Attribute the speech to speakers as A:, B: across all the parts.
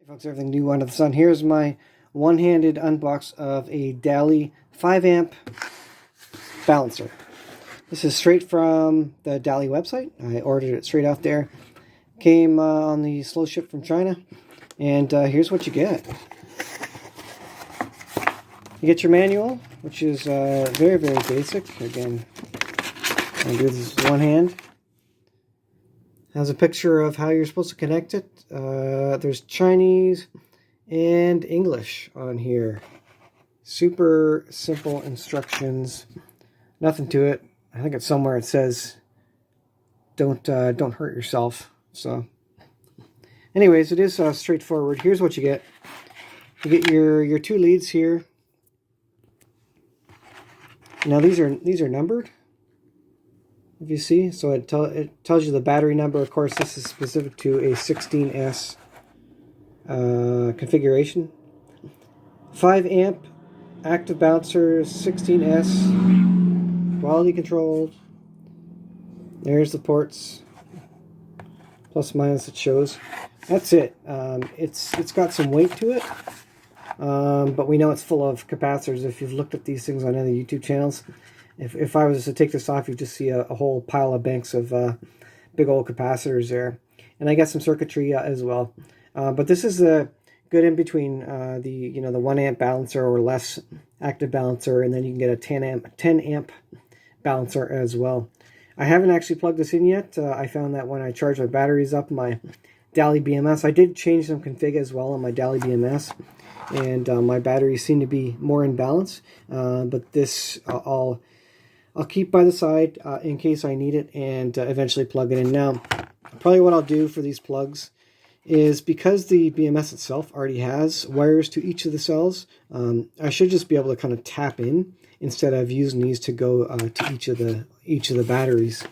A: Folks, everything new under the sun. Here's my one-handed unbox of a Daly 5 amp balancer. This is straight from the Daly website. I ordered it straight out there. Came on the slow ship from China. And here's what you get. You get your manual, which is very, very basic. Again, I'll do this with one hand. Has a picture of how you're supposed to connect it. There's Chinese and English on here. Super simple instructions. Nothing to it. I think it's somewhere it says don't hurt yourself. So anyways, it is straightforward. Here's what you get. You get your two leads here. Now these are numbered, if you see. So it tells you the battery number. Of course, this is specific to a 16S configuration. 5 amp active bouncer, 16S, quality controlled. There's the ports, plus minus it shows. That's it. It's got some weight to it, but we know it's full of capacitors. If you've looked at these things on other YouTube channels, if I was to take this off, you'd just see a whole pile of banks of big old capacitors there. And I got some circuitry as well. But this is a good in between the 1 amp balancer or less active balancer, and then you can get a 10 amp balancer as well. I haven't actually plugged this in yet. I found that when I charge my batteries up, my Daly BMS, I did change some config as well on my Daly BMS, and my batteries seem to be more in balance. But this I'll keep by the side in case I need it, and eventually plug it in. Now, probably what I'll do for these plugs is, because the BMS itself already has wires to each of the cells, I should just be able to kind of tap in instead of using these to go to each of the batteries.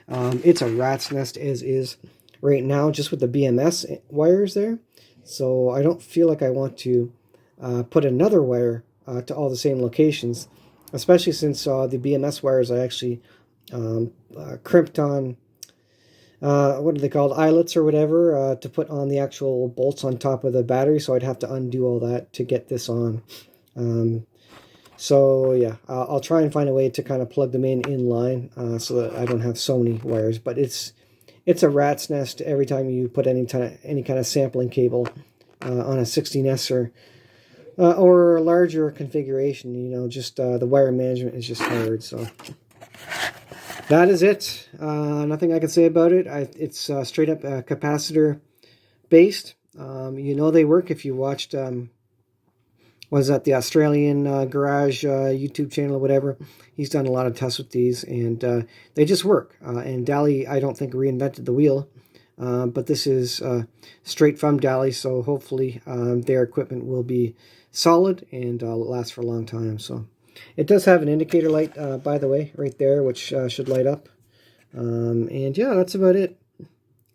A: It's a rat's nest as is right now, just with the BMS wires there. So I don't feel like I want to put another wire to all the same locations, especially since the BMS wires I actually crimped on, what are they called, eyelets or whatever, to put on the actual bolts on top of the battery, so I'd have to undo all that to get this on. So yeah, I'll try and find a way to kind of plug them in line so that I don't have so many wires, but it's a rat's nest every time you put any kind of sampling cable on a 16S or a larger configuration. Just the wire management is just hard. So that is it. Nothing I can say about it. It's straight up capacitor based. They work. If you watched was that the Australian Garage YouTube channel or whatever, he's done a lot of tests with these, and they just work. And Daly, I don't think, reinvented the wheel, but this is straight from Daly, so hopefully their equipment will be solid and last for a long time. So it does have an indicator light, by the way, right there, which should light up. And yeah, that's about it.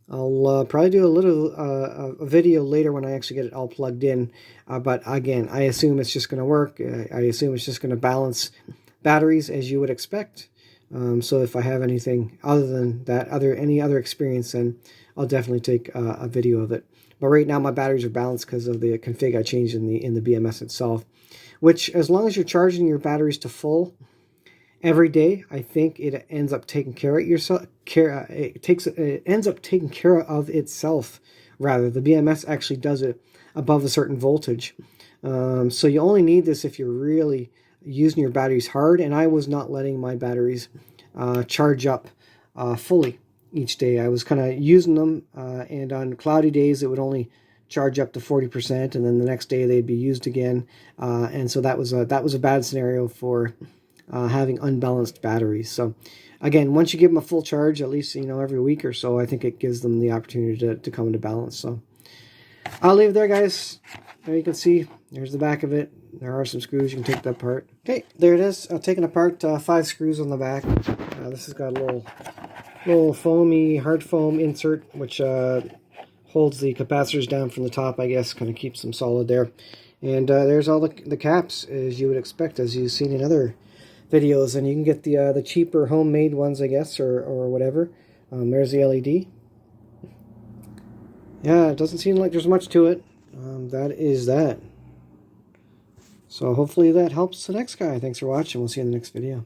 A: I'll probably do a video later when I actually get it all plugged in. But again, I assume it's just going to work. I assume it's just going to balance batteries as you would expect. So if I have anything other than that, any other experience, then I'll definitely take a video of it. But right now my batteries are balanced because of the config I changed in the BMS itself. Which, as long as you're charging your batteries to full every day, I think it ends up taking care of yourself. It ends up taking care of itself. Rather, the BMS actually does it above a certain voltage. So you only need this if you're really using your batteries hard. And I was not letting my batteries charge up fully each day. I was kind of using them, and on cloudy days it would only charge up to 40%, and then the next day they'd be used again. And so that was a bad scenario for having unbalanced batteries. So again, once you give them a full charge, at least every week or so, I think it gives them the opportunity to come into balance. So I'll leave it there, guys. There you can see, there's the back of it. There are some screws, you can take that apart. Okay, there it is. Taking apart 5 screws on the back. This has got a little foamy, hard foam insert, which holds the capacitors down from the top, I guess, kind of keeps them solid there. And there's all the caps, as you would expect, as you've seen in other videos. And you can get the cheaper homemade ones, I guess, or whatever. There's the LED. Yeah, it doesn't seem like there's much to it. that is that. So hopefully that helps the next guy. Thanks for watching. We'll see you in the next video.